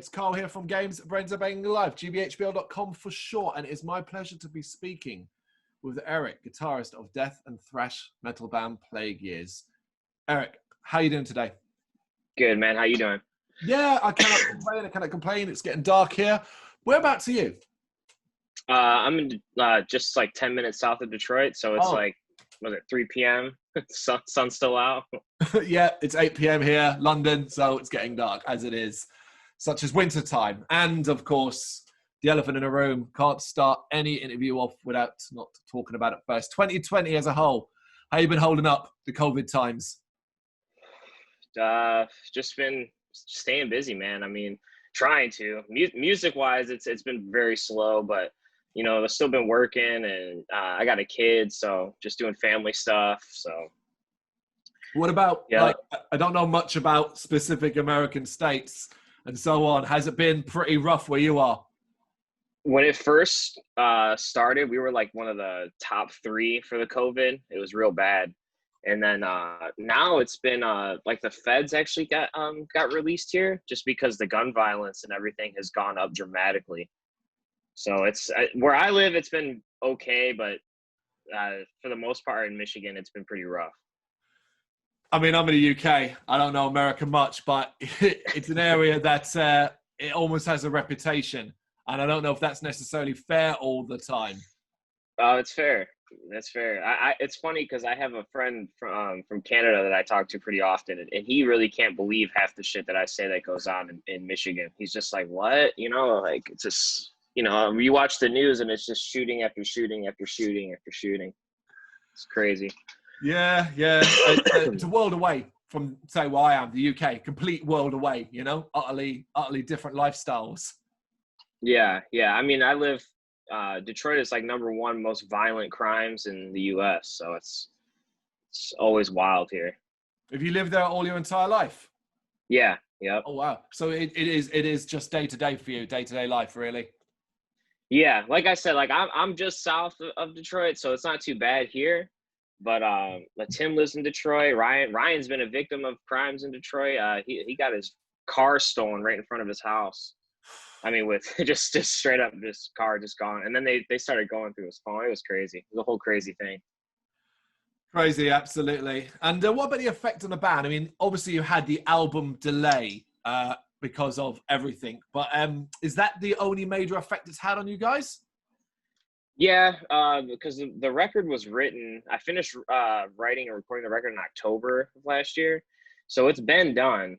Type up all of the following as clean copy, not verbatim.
It's Carl here from Brrraaains A Head-Banging Life, GBHBL.com for short, and it's my pleasure to be speaking with Eric, guitarist of death and thrash metal band Plague Years. Eric, how are you doing today? Good, man. How you doing? Yeah, I cannot complain. It's getting dark here. Whereabouts are you? I'm in just like 10 minutes south of Detroit, so it's like, was it 3 p.m.? Sun's still out. Yeah, it's 8 p.m. here, London, so it's getting dark as it is, such as winter time. And of course, the elephant in the room, can't start any interview off without not talking about it first. 2020 as a whole, how you been holding up the COVID times? Just been staying busy, man. I mean, trying to. Music-wise, it's been very slow, but you know, I've still been working, and I got a kid, so just doing family stuff. So, what about, like, I don't know much about specific American states and so on. Has it been pretty rough where you are? When it first started, we were like one of the top 3 for the COVID. It was real bad. And then now it's been like the feds actually got released here just because the gun violence and everything has gone up dramatically. So it's where I live, it's been okay, but for the most part in Michigan, it's been pretty rough. I mean, I'm in the UK. I don't know America much, but it's an area that it almost has a reputation. And I don't know if that's necessarily fair all the time. It's fair. That's fair. It's funny because I have a friend from Canada that I talk to pretty often, and he really can't believe half the shit that I say that goes on in Michigan. He's just like, what? You know, like, it's just, you know, you watch the news and it's just shooting after shooting after shooting after shooting. It's crazy. Yeah. It's a world away from, say, where I am, the UK. Complete world away, you know, utterly different lifestyles. Yeah. I mean, I live, Detroit is like #1 most violent crimes in the US. So it's always wild here. Have you lived there all your entire life? Yeah. Yep. Oh, wow. So it is just day to day for you, day to day life, really. Yeah. Like I said, like I'm just south of Detroit, so it's not too bad here. But Tim lives in Detroit. Ryan's been a victim of crimes in Detroit. He got his car stolen right in front of his house. I mean, with just straight up, this car just gone. And then they started going through his phone. It was crazy. It was a whole crazy thing. Crazy, absolutely. And what about the effect on the band? I mean, obviously you had the album delay because of everything. But is that the only major effect it's had on you guys? Yeah, because the record was written. I finished writing and recording the record in October of last year. So it's been done.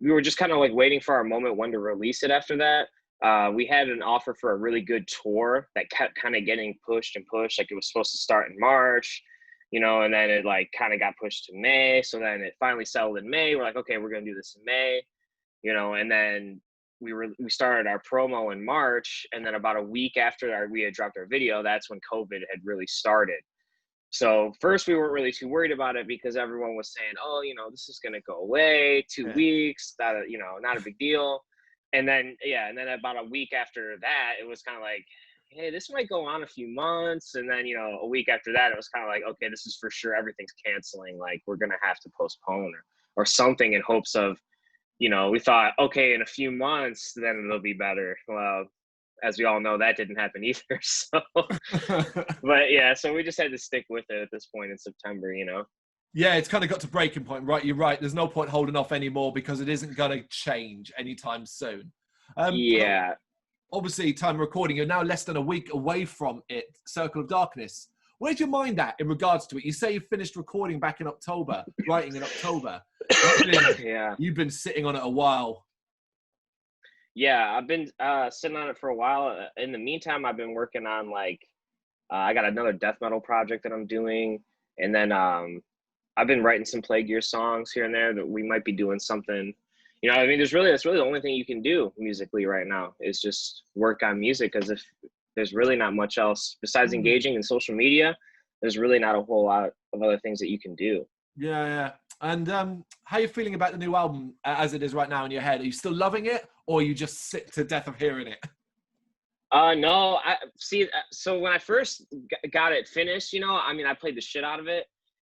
We were just kind of like waiting for our moment when to release it after that. We had an offer for a really good tour that kept kind of getting pushed and pushed. Like, it was supposed to start in March, you know, and then it like kind of got pushed to May. So then it finally settled in May. We're like, okay, we're going to do this in May, you know, and then we started our promo in March. And then about a week after we had dropped our video, that's when COVID had really started. So first we weren't really too worried about it because everyone was saying, oh, you know, this is going to go away, 2 weeks, that, you know, not a big deal. And then, and then about a week after that, it was kind of like, hey, this might go on a few months. And then, you know, a week after that, it was kind of like, okay, this is for sure. Everything's canceling. Like, we're going to have to postpone or something in hopes of, you know, we thought, okay, in a few months, then it'll be better. Well, as we all know, that didn't happen either. So, but yeah, so we just had to stick with it at this point in September, you know? Yeah, it's kind of got to breaking point, right? You're right. There's no point holding off anymore because it isn't going to change anytime soon. Yeah. Obviously, time of recording, you're now less than a week away from it, Circle of Darkness. Where's your mind at in regards to it? You say you finished recording back in October, writing in October. You've been sitting on it a while. Yeah, I've been sitting on it for a while. In the meantime, I've been working on like, I got another death metal project that I'm doing. And then I've been writing some Plague Year songs here and there that we might be doing something. You know, I mean, that's really the only thing you can do musically right now is just work on music. Because if there's really not much else besides engaging in social media, there's really not a whole lot of other things that you can do. Yeah. And how are you feeling about the new album as it is right now in your head? Are you still loving it, or are you just sick to death of hearing it? No, I see. So when I first got it finished, you know, I mean, I played the shit out of it,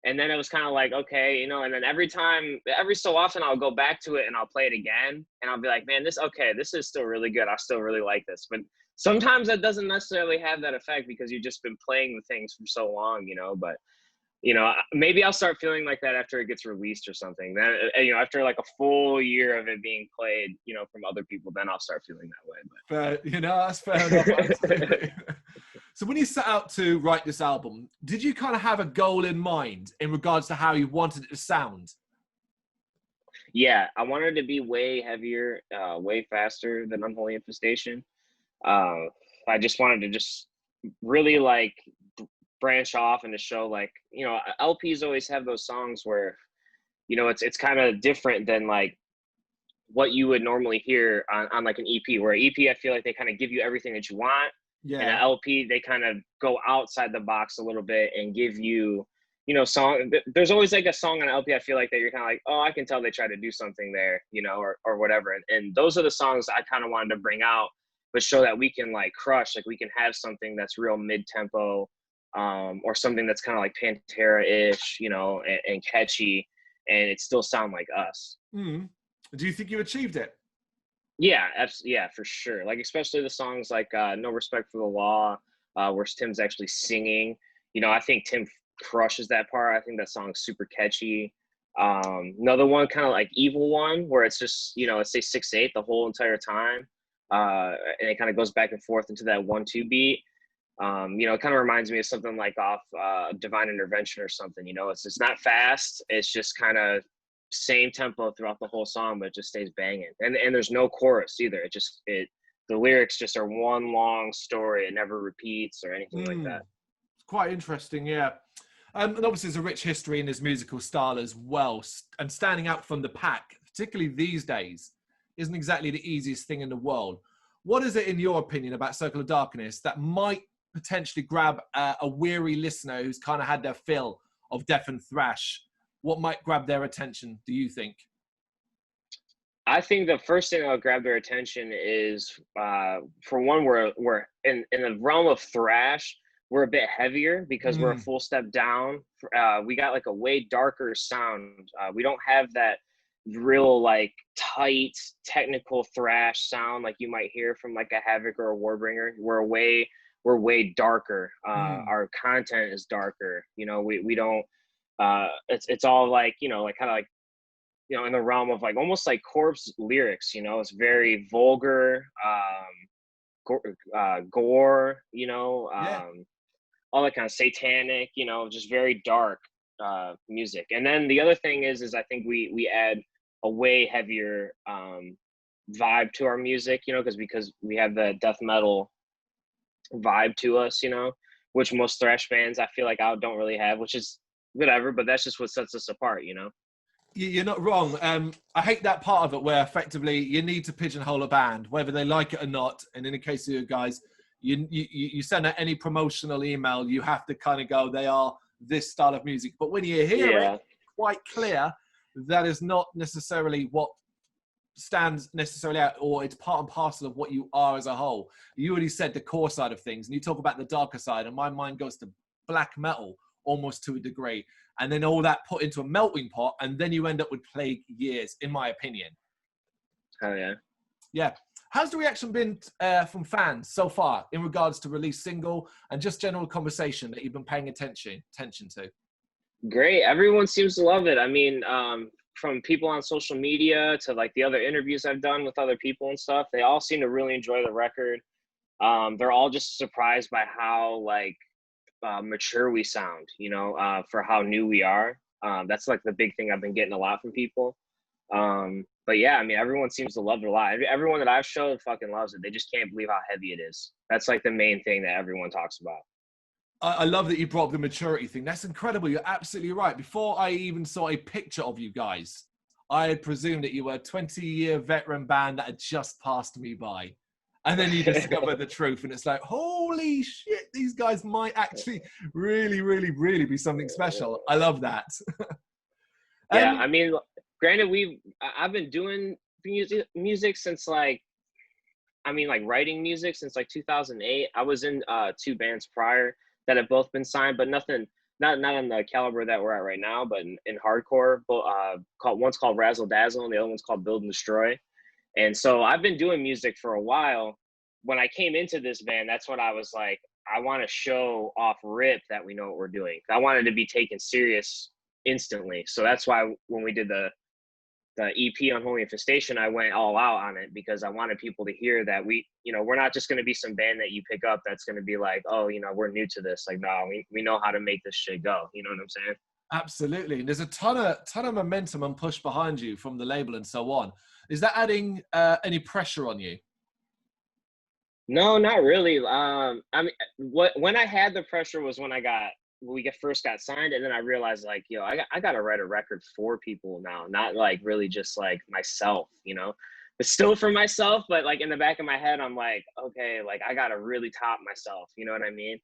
And then it was kind of like, okay, you know, and then every so often I'll go back to it and I'll play it again. And I'll be like, man, this is still really good. I still really like this. But sometimes that doesn't necessarily have that effect because you've just been playing the things for so long, you know. But, you know, maybe I'll start feeling like that after it gets released or something. Then, you know, after like a full year of it being played, you know, from other people, then I'll start feeling that way. But you know, that's fair enough. Absolutely. So when you set out to write this album, did you kind of have a goal in mind in regards to how you wanted it to sound? Yeah, I wanted to be way heavier, way faster than Unholy Infestation. Uh, I just wanted to just really like branch off and to show like, you know, LPs always have those songs where, you know, it's kind of different than like what you would normally hear on like an EP, where EP, I feel like they kind of give you everything that you want. Yeah. And an LP, they kind of go outside the box a little bit and give you, you know, there's always like a song on LP, I feel like that you're kind of like, oh, I can tell they try to do something there, you know, or whatever. And those are the songs I kind of wanted to bring out, but show that we can like crush, like we can have something that's real mid-tempo, or something that's kind of like Pantera-ish, you know, and catchy, and it still sound like us. Mm. Do you think you achieved it? Yeah, yeah, for sure. Like especially the songs like "No Respect for the Law," where Tim's actually singing. You know, I think Tim crushes that part. I think that song's super catchy. Another one, kind of like "Evil One," where it's just, you know, it says 6/8 the whole entire time, and it kind of goes back and forth into that 1-2 beat. You know, it kind of reminds me of something like off Divine Intervention or something. You know, it's not fast. It's just kind of same tempo throughout the whole song, but it just stays banging. And there's no chorus either. The lyrics just are one long story. It never repeats or anything like that. It's quite interesting, yeah. And obviously there's a rich history in his musical style as well. And standing out from the pack, particularly these days, isn't exactly the easiest thing in the world. What is it, in your opinion, about Circle of Darkness that might potentially grab a weary listener who's kind of had their fill of death and thrash? What might grab their attention, do you think? I think the first thing that'll grab their attention is, for one, we're in the realm of thrash, we're a bit heavier because we're a full step down. We got like a way darker sound. We don't have that real like tight technical thrash sound like you might hear from like a Havoc or a Warbringer. We're way darker. Our content is darker. You know, we don't. It's all like, you know, like kind of like, you know, in the realm of like almost like Corpse lyrics. You know, it's very vulgar, gore. You know, all that kind of satanic. You know, just very dark music. And then the other thing is I think we add a way heavier vibe to our music. You know, because we have the death metal vibe to us. You know, which most thrash bands I feel like don't really have, which is whatever, but that's just what sets us apart, you know? You're not wrong. I hate that part of it where effectively you need to pigeonhole a band, whether they like it or not. And in the case of you guys, you send out any promotional email, you have to kind of go, they are this style of music. But when you hear it, quite clear that is not necessarily what stands necessarily out, or it's part and parcel of what you are as a whole. You already said the core side of things, and you talk about the darker side, and my mind goes to black metal almost to a degree, and then all that put into a melting pot, and then you end up with Plague Years, in my opinion. Oh yeah. How's the reaction been from fans so far in regards to release single and just general conversation that you've been paying attention to? Great. Everyone seems to love it. I mean, from people on social media to like the other interviews I've done with other people and stuff, they all seem to really enjoy the record. They're all just surprised by how like mature we sound, you know, for how new we are. That's like the big thing I've been getting a lot from people. But yeah, I mean, everyone seems to love it a lot. Everyone that I've showed fucking loves it. They just can't believe how heavy it is. That's like the main thing that everyone talks about. I love that you brought up the maturity thing. That's incredible. You're absolutely right. Before I even saw a picture of you guys, I had presumed that you were a 20-year veteran band that had just passed me by. And then you discover the truth, and it's like, holy shit, these guys might actually really, really, really be something special. I love that. Yeah, I mean, granted, I've been doing music since like writing music since like 2008. I was in 2 bands prior that have both been signed, but nothing not on the caliber that we're at right now, but in hardcore, one's called Razzle Dazzle and the other one's called Build and Destroy. And so I've been doing music for a while. When I came into this band, that's what I was like, I want to show off rip that we know what we're doing. I wanted to be taken serious instantly. So that's why when we did the EP Unholy Infestation, I went all out on it because I wanted people to hear that we're not just going to be some band that you pick up that's going to be like, oh, we're new to this. Like, no, we know how to make this shit go. You know what I'm saying? Absolutely. There's a ton of momentum and push behind you from the label and so on. Is that adding any pressure on you? No, not really. I mean, when I had the pressure was when we first got signed, and then I realized like, I got to write a record for people now, not like really just like myself, but still for myself. But like in the back of my head, I'm like, okay, like I got to really top myself. You know what I mean?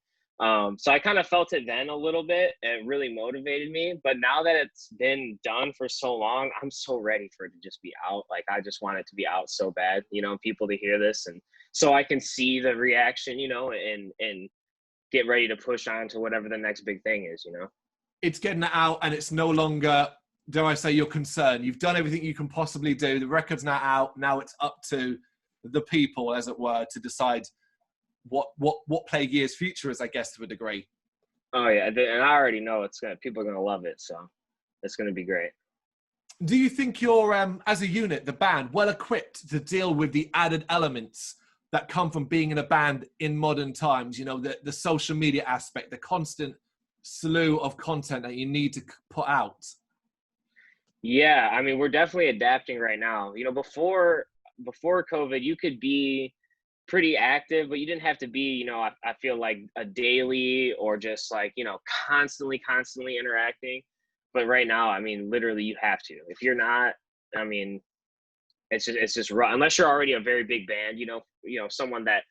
So I kind of felt it then a little bit. It really motivated me. But now that it's been done for so long, I'm so ready for it to just be out. Like I just want it to be out so bad, people to hear this, and so I can see the reaction, and get ready to push on to whatever the next big thing is, It's getting it out, and it's no longer, dare I say, your concern. You've done everything you can possibly do. The record's now out. Now it's up to the people, as it were, to decide what Plague Year's future is, I guess, to a degree. Oh yeah, and I already know people are gonna love it, so it's gonna be great. Do you think you're, as a unit, the band, well equipped to deal with the added elements that come from being in a band in modern times? The social media aspect, the constant slew of content that you need to put out. Yeah, I mean, we're definitely adapting right now. Before COVID, you could be pretty active, but you didn't have to be, I feel like a daily or just like, constantly interacting. But right now, I mean, literally you have to. If you're not, I mean, it's just rough. Unless you're already a very big band, someone that,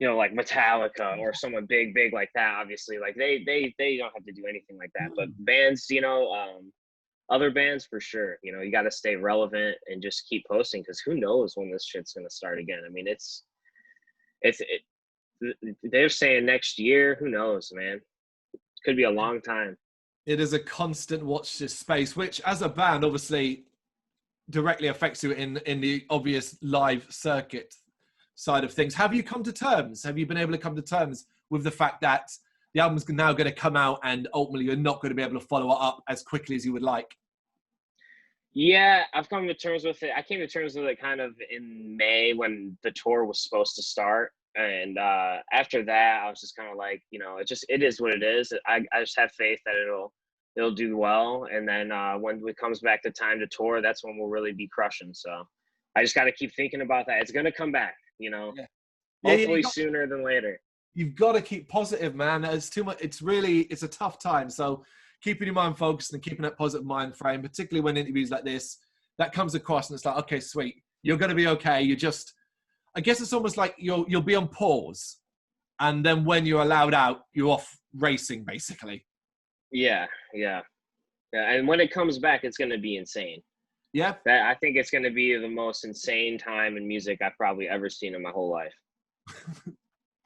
like Metallica or someone big like that, obviously, like they don't have to do anything like that. But bands, other bands for sure, you got to stay relevant and just keep posting, because who knows when this shit's going to start again. I mean, they're saying next year, who knows, man. Could be a long time. It is a constant watch this space, which as a band obviously directly affects you in the obvious live circuit side of things. Have you come to terms? Have you been able to come to terms with the fact that the album's now going to come out and ultimately you're not going to be able to follow it up as quickly as you would like? Yeah, I've come to terms with it. I came to terms with it kind of in May when the tour was supposed to start. And after that, I was just kind of like, it is what it is. I just have faith that it'll do well. And then when it comes back to time to tour, that's when we'll really be crushing. So I just got to keep thinking about that. It's going to come back, Yeah. hopefully sooner than later. You've got to keep positive, man. It's too much. It's a tough time. So keeping your mind focused and keeping that positive mind frame, particularly when interviews like this, that comes across and it's like, okay, sweet. You're going to be okay. I guess it's almost like you'll be on pause. And then when you're allowed out, you're off racing, basically. Yeah. And when it comes back, it's going to be insane. Yeah. I think it's going to be the most insane time in music I've probably ever seen in my whole life.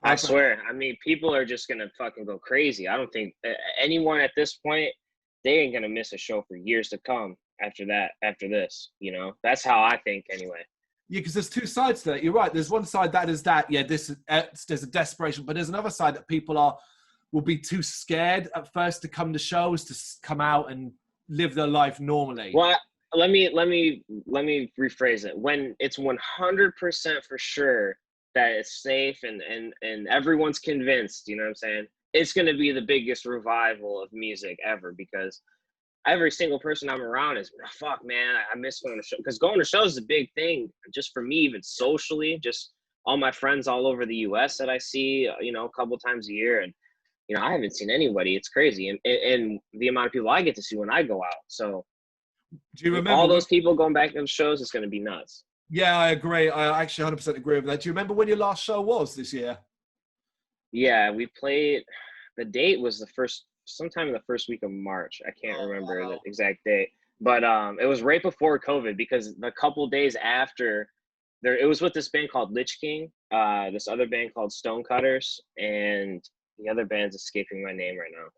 I swear. I mean, people are just going to fucking go crazy. I don't think anyone at this point, they ain't going to miss a show for years to come after this, That's how I think anyway. Yeah, because there's two sides to that. You're right. There's one side that is that, there's a desperation, but there's another side that people will be too scared at first to come to shows, to come out and live their life normally. Well, let me rephrase it. When it's 100% for sure that it's safe and everyone's convinced, you know what I'm saying? It's going to be the biggest revival of music ever, because every single person I'm around is, fuck, man, I miss going to shows. Because going to shows is a big thing, just for me, even socially, just all my friends all over the U.S. that I see, a couple times a year. And, I haven't seen anybody. It's crazy. And the amount of people I get to see when I go out. So do you remember all those people going back to the shows? It's going to be nuts. Yeah, I agree. I actually 100% agree with that. Do you remember when your last show was this year? Yeah, we played, the date was sometime in the first week of March. I can't remember the exact date, but it was right before COVID, because the couple days after it was with this band called Lich King, this other band called Stonecutters, and the other band's escaping my name right now.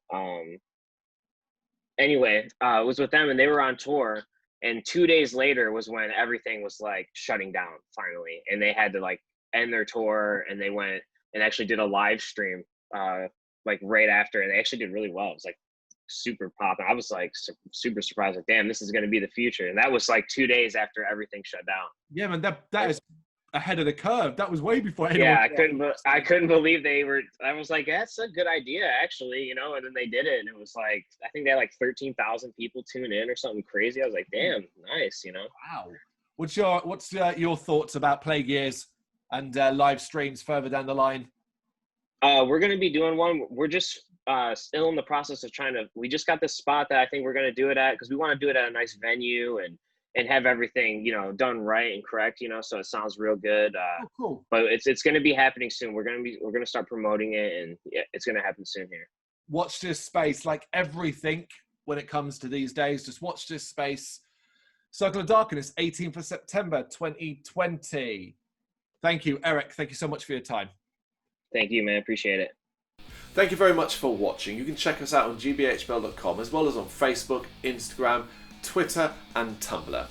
anyway, it was with them, and they were on tour. And 2 days later was when everything was like shutting down finally, and they had to like end their tour, and they went and actually did a live stream like right after, and they actually did really well. It was like super pop. I was like super surprised, like, damn, this is going to be the future. And that was like 2 days after everything shut down. Yeah, man, that is ahead of the curve. That was way before anyone. Yeah, I couldn't believe they were. I was like, that's a good idea, actually, you know. And then they did it, and it was like, I think they had like 13,000 people tune in or something crazy. I was like, damn, nice, you know. Wow. What's your thoughts about Play Gears and live streams further down the line? We're gonna be doing one. We're just still in the process of we just got this spot that I think we're gonna do it at, because we want to do it at a nice venue and have everything, you know, done right and correct, you know, so it sounds real good. Cool. But it's gonna be happening soon. We're gonna start promoting it, and yeah, it's gonna happen soon here. Watch this space, like everything when it comes to these days. Just watch this space. Circle of Darkness, 18th of September, 2020. Thank you, Eric. Thank you so much for your time. Thank you, man. Appreciate it. Thank you very much for watching. You can check us out on gbhbl.com, as well as on Facebook, Instagram, Twitter and Tumblr.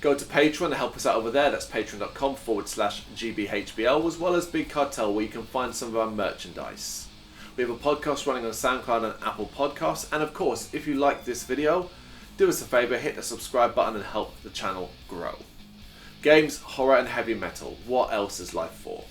Go to Patreon and help us out over there. That's patreon.com/GBHBL, as well as Big Cartel, where you can find some of our merchandise. We have a podcast running on SoundCloud and Apple Podcasts. And of course, if you like this video, do us a favor, hit the subscribe button and help the channel grow. Games, horror and heavy metal. What else is life for?